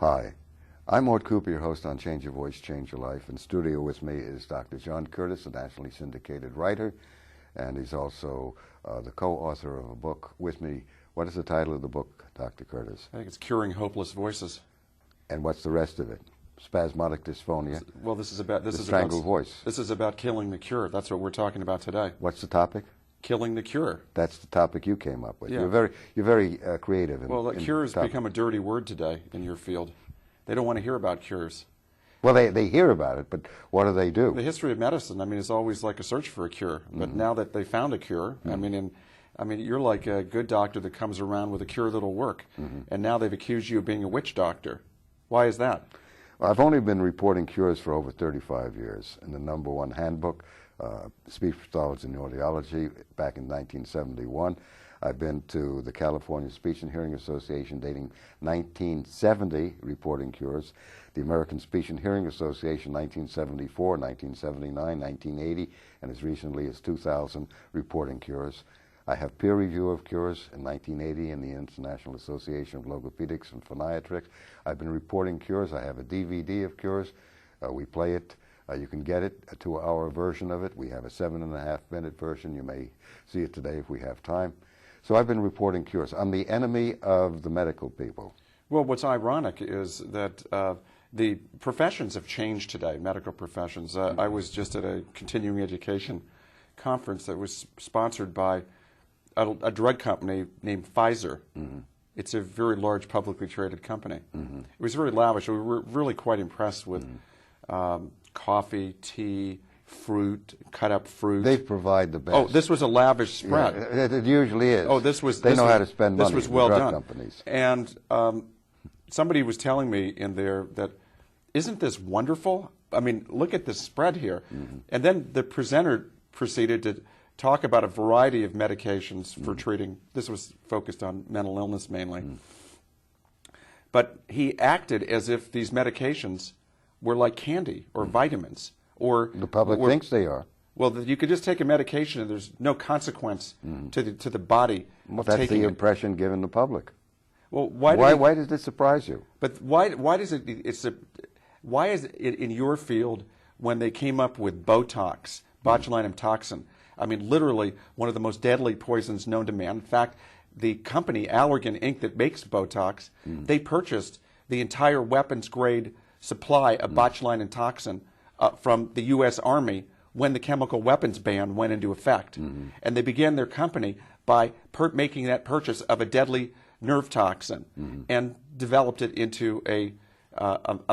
Hi, I'm Mort Cooper, your host on Change Your Voice, Change Your Life. In studio with me is Dr. John Curtis, a nationally syndicated writer, and he's also the co-author of a book with me. What is the title of the book, Dr. Curtis? I think it's Curing Hopeless Voices. And what's the rest of it? Spasmodic dysphonia? Well, this is about strangled voice. This is about killing the cure. That's what we're talking about today. What's the topic? Killing the cure. That's the topic you came up with. Yeah. You're very creative. Well, cure has become a dirty word today in your field. They don't want to hear about cures. Well, they hear about it, but what do they do? The history of medicine, I mean, is always like a search for a cure. But now that they found a cure, I mean, you're like a good doctor that comes around with a cure that'll work. And now they've accused you of being a witch doctor. Why is that? Well, I've only been reporting cures for over 35 years. In the #1 handbook, Speech Pathology and Audiology, back in 1971. I've been to the California Speech and Hearing Association dating 1970, reporting cures. The American Speech and Hearing Association, 1974, 1979, 1980, and as recently as 2000, reporting cures. I have peer review of cures in 1980 in the International Association of Logopedics and Phoniatrics. I've been reporting cures. I have a DVD of cures. We play it. You can get it, a 2-hour version of it. We have a 7.5-minute version. You may see it today if we have time. So I've been reporting cures. I'm the enemy of the medical people. Well, what's ironic is that the professions have changed today, medical professions. I was just at a continuing education conference that was sponsored by a drug company named Pfizer. It's a very large publicly traded company. It was very lavish. We were really quite impressed with coffee, tea, fruit, cut up fruit. They provide the best. Oh, this was a lavish spread. Yeah, it usually is. Oh, They know how to spend money. This was well drug done. Companies. And somebody was telling me in there that, isn't this wonderful? I mean, look at this spread here. And then the presenter proceeded to talk about a variety of medications for treating. This was focused on mental illness mainly. But he acted as if these medications were like candy or vitamins. Or the public thinks they are. Well, that you could just take a medication and there's no consequence to the body of That's taking the it. impression given the public. Well, why does it surprise you? But why is it in your field when they came up with Botox, botulinum toxin? I mean, literally one of the most deadly poisons known to man. In fact, the company Allergan Inc. that makes Botox, they purchased the entire weapons grade supply of botulinum toxin from the U.S. Army when the chemical weapons ban went into effect. And they began their company by making that purchase of a deadly nerve toxin and developed it into a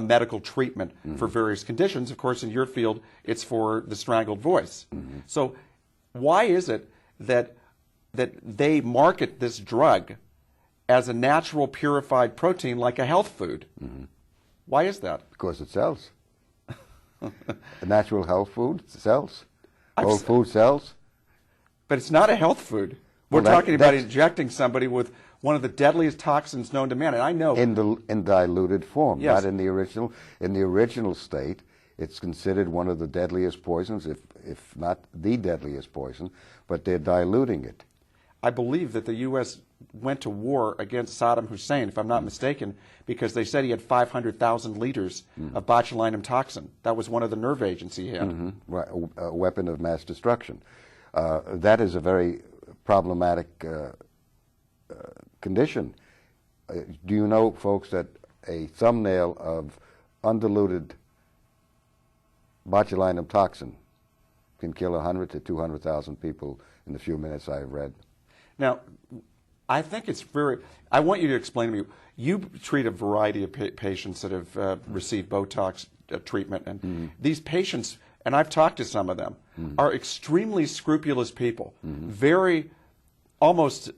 medical treatment for various conditions. Of course, in your field, it's for the strangled voice. So why is it that they market this drug as a natural purified protein like a health food? Why is that? Because it sells. A natural health food sells. Old food sells. But it's not a health food. We're talking about injecting somebody with one of the deadliest toxins known to man. And I know in diluted form, yes. Not in the original. In the original state, it's considered one of the deadliest poisons, if not the deadliest poison. But they're diluting it. I believe that the U.S. went to war against Saddam Hussein, if I'm not mistaken, because they said he had 500,000 liters of botulinum toxin. That was one of the nerve agents he had. Right, a weapon of mass destruction. That is a very problematic condition. Do you know, folks, that a thumbnail of undiluted botulinum toxin can kill 100 to 200,000 people in the few minutes I've read? Now, I think it's I want you to explain to me, you treat a variety of patients that have received Botox treatment, and these patients, and I've talked to some of them, are extremely scrupulous people, very, almost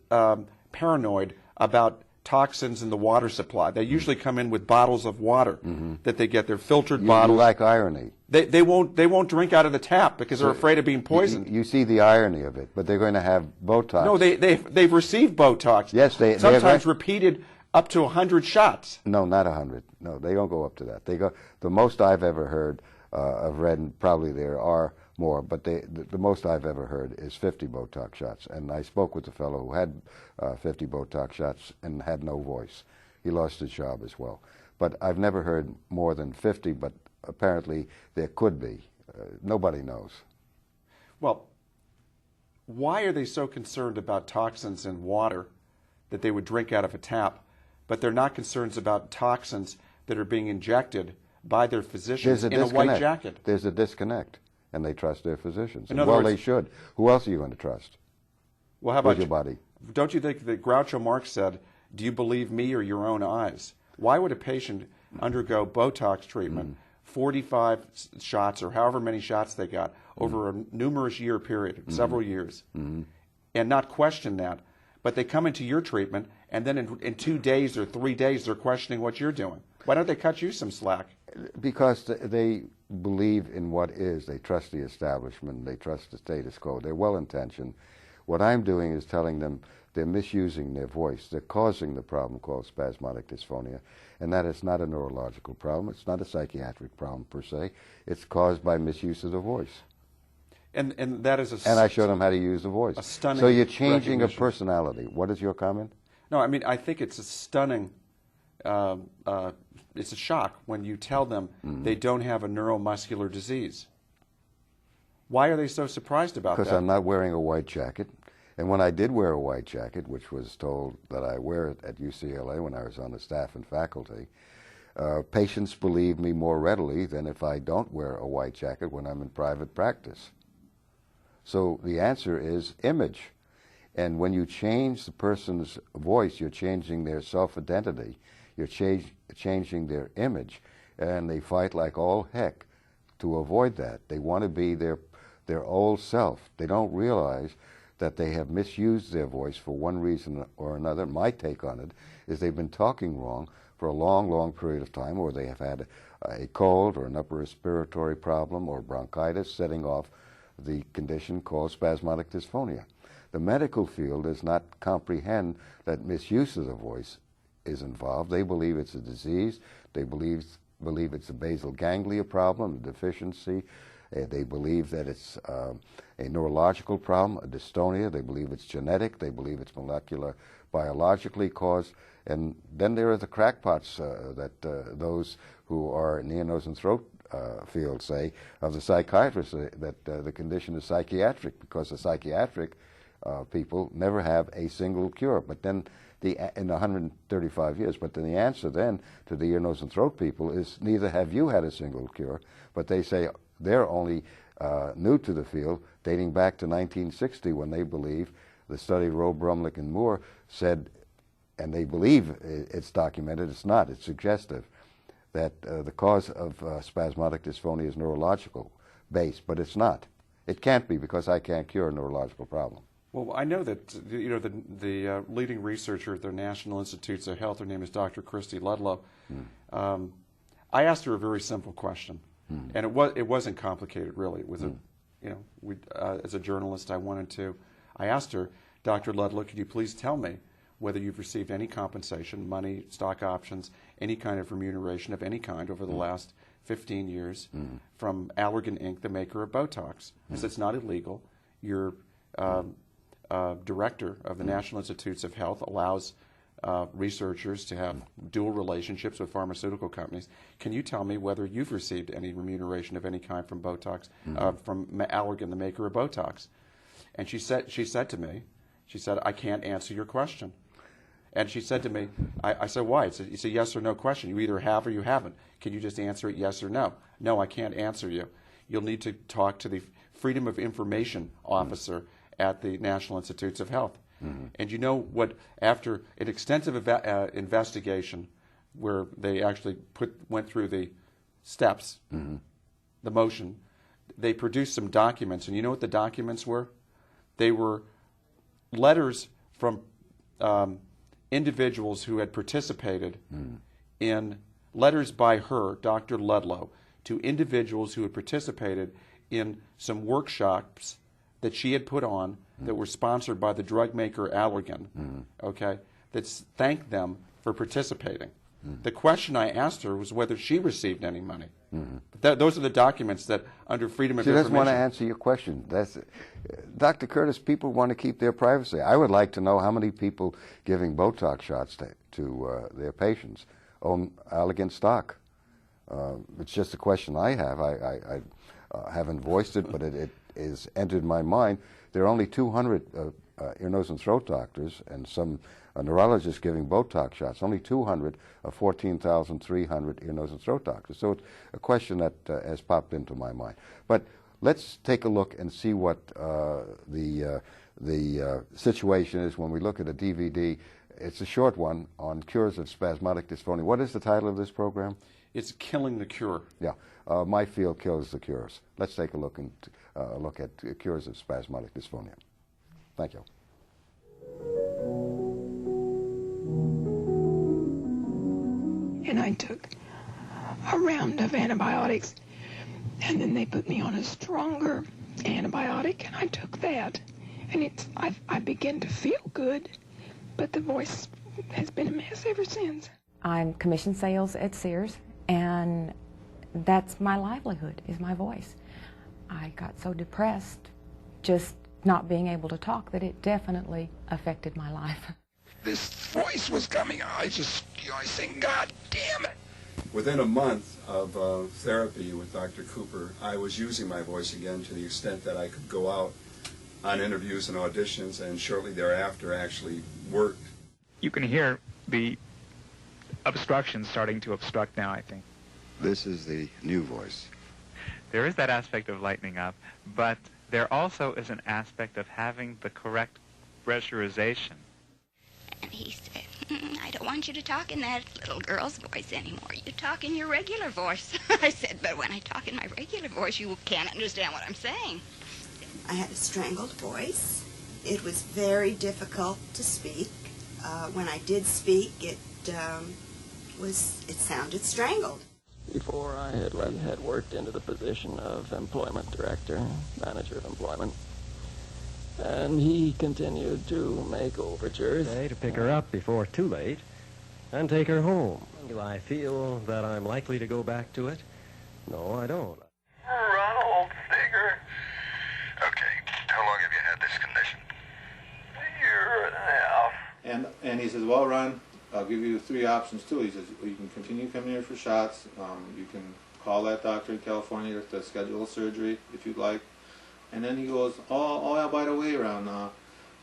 paranoid about toxins in the water supply. They usually come in with bottles of water that they get. They're filtered You bottles. like irony. They won't drink out of the tap because they're afraid of being poisoned. You see the irony of it, but they're going to have Botox. No, they've received Botox. Yes, they sometimes repeated up to 100 shots. No, not 100. No, they don't go up to that. They go. The most I've ever heard, I've read, and probably there are more, but the most I've ever heard is 50 Botox shots. And I spoke with the fellow who had 50 Botox shots and had no voice. He lost his job as well. But I've never heard more than 50, but apparently there could be. Nobody knows. Well, why are they so concerned about toxins in water that they would drink out of a tap, but they're not concerned about toxins that are being injected by their physicians in a white jacket? There's a disconnect. And they trust their physicians. In other words, they should. Who else are you going to trust? Well, how about your body? Don't you think that Groucho Marx said, "Do you believe me or your own eyes?" Why would a patient undergo Botox treatment, 45 shots or however many shots they got over a numerous year period, several years, and not question that? But they come into your treatment, and then in 2 days or 3 days, they're questioning what you're doing. Why don't they cut you some slack? Because they believe in what is. They trust the establishment. They trust the status quo. They're well-intentioned. What I'm doing is telling them they're misusing their voice. They're causing the problem called spasmodic dysphonia, and that is not a neurological problem. It's not a psychiatric problem per se. It's caused by misuse of the voice. And that is and I showed them how to use the voice. A stunning So you're changing a personality. What is your comment? No, I mean, I think it's a stunning, it's a shock when you tell them they don't have a neuromuscular disease. Why are they so surprised about that? Because I'm not wearing a white jacket. And when I did wear a white jacket, which was told that I wear it at UCLA when I was on the staff and faculty, patients believe me more readily than if I don't wear a white jacket when I'm in private practice. So the answer is image. And when you change the person's voice, you're changing their self-identity. You're changing their image. And they fight like all heck to avoid that. They want to be their old self. They don't realize that they have misused their voice for one reason or another. My take on it is they've been talking wrong for a long, long period of time, or they have had a cold or an upper respiratory problem or bronchitis setting off the condition called spasmodic dysphonia. The medical field does not comprehend that misuse of the voice is involved. They believe it's a disease. They believe it's a basal ganglia problem, a deficiency. They believe that it's a neurological problem, a dystonia. They believe it's genetic. They believe it's molecular, biologically caused. And then there are the crackpots that those who are in the ear, nose, and throat field say of the psychiatrists that the condition is psychiatric, because the psychiatric people never have a single cure. But then in 135 years, but then the answer then to the ear, nose, and throat people is neither have you had a single cure, but they say they're only new to the field, dating back to 1960, when they believe the study of Rowe, Brumlick, and Moore said, and they believe it's documented, it's not, it's suggestive, that the cause of spasmodic dysphonia is neurological based, but it's not. It can't be, because I can't cure a neurological problem. Well, I know that the leading researcher at the National Institutes of Health, her name is Dr. Christy Ludlow. I asked her a very simple question, and it wasn't complicated really. It was as a journalist, I asked her, Dr. Ludlow, could you please tell me whether you've received any compensation, money, stock options, any kind of remuneration of any kind over the last 15 years from Allergan Inc., the maker of Botox? I said, it's not illegal. Your director of the National Institutes of Health allows researchers to have dual relationships with pharmaceutical companies. Can you tell me whether you've received any remuneration of any kind from Botox, from Allergan, the maker of Botox? And she said to me, I can't answer your question. And she said to me, I said, why? It's a yes or no question. You either have or you haven't. Can you just answer it yes or no? No, I can't answer you. You'll need to talk to the Freedom of Information officer at the National Institutes of Health. And you know what? After an extensive investigation where they actually went through the steps, the motion, they produced some documents. And you know what the documents were? They were letters from individuals who had participated in letters by her, Dr. Ludlow, to individuals who had participated in some workshops that she had put on that were sponsored by the drug maker Allergan, okay, that thanked them for participating. The question I asked her was whether she received any money. Those are the documents that, under Freedom of She Information... doesn't want to answer your question. Dr. Curtis, people want to keep their privacy. I would like to know how many people giving Botox shots to their patients own Allergan stock. It's just a question I have. I haven't voiced it, but it is entered my mind. There are only 200 ear, nose, and throat doctors and some neurologists giving Botox shots. Only 200 of 14,300 ear, nose, and throat doctors. So it's a question that has popped into my mind. But let's take a look and see what the situation is when we look at a DVD. It's a short one on cures of spasmodic dysphonia. What is the title of this program? It's Killing the Cure. Yeah, My Field Kills the Cures. Let's take a look and look at cures of spasmodic dysphonia. Thank you. And I took a round of antibiotics, and then they put me on a stronger antibiotic, and I took that, and I began to feel good, but the voice has been a mess ever since. I'm commission sales at Sears, and that's my livelihood, is my voice. I got so depressed just not being able to talk that it definitely affected my life. This voice was coming out. I think, God damn it. Within a month of therapy with Dr. Cooper, I was using my voice again to the extent that I could go out on interviews and auditions, and shortly thereafter actually worked. You can hear the obstruction starting to obstruct now, I think. This is the new voice. There is that aspect of lightening up, but there also is an aspect of having the correct pressurization. And he said, I don't want you to talk in that little girl's voice anymore. You talk in your regular voice. I said, but when I talk in my regular voice, you can't understand what I'm saying. I had a strangled voice. It was very difficult to speak. When I did speak, it sounded strangled. Before I had worked into the position of employment director, manager of employment. And he continued to make overtures. To pick her up before too late and take her home. Do I feel that I'm likely to go back to it? No, I don't. Ronald Figure. Okay, how long have you had this condition? A year and a half. And he says, well, Ron, I'll give you 3 options too. He says, you can continue coming here for shots. You can call that doctor in California to schedule a surgery if you'd like. And then he goes, oh yeah, by the way, Ron,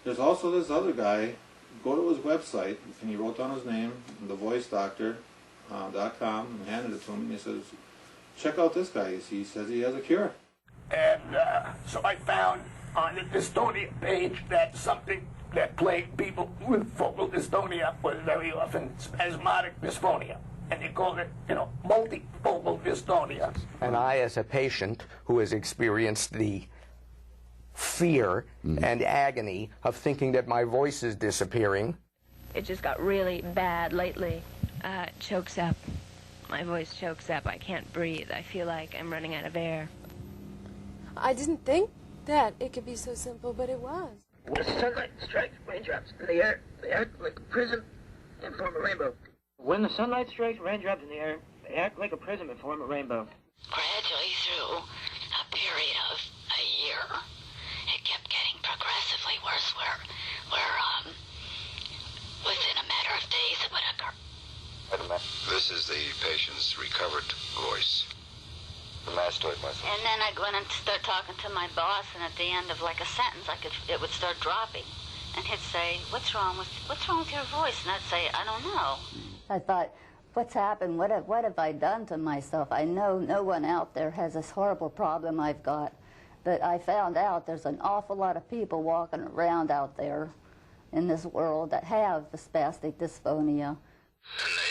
there's also this other guy. Go to his website, and he wrote down his name, thevoicedoctor.com, and handed it to him, and he says, check out this guy. He says he has a cure. And so I found on the dystonia page that something that plagued people with focal dystonia was very often spasmodic dysphonia. And they called it, multifocal dystonia. And I, as a patient who has experienced the fear and agony of thinking that my voice is disappearing. It just got really bad lately. It chokes up. My voice chokes up. I can't breathe. I feel like I'm running out of air. I didn't think that it could be so simple, but it was. When the sunlight strikes raindrops in the air, they act like a prism and form a rainbow. When the sunlight strikes raindrops in the air, they act like a prism and form a rainbow. Gradually through a period of a year, it kept getting progressively worse where within a matter of days it would occur. Wait a minute. This is the patient's recovered voice. The mastoid muscle. And then I'd go in and start talking to my boss, and at the end of like a sentence, it would start dropping. And he'd say, what's wrong with your voice? And I'd say, I don't know. I thought, what's happened? What have I done to myself? I know no one out there has this horrible problem I've got. But I found out there's an awful lot of people walking around out there in this world that have the spastic dysphonia. And they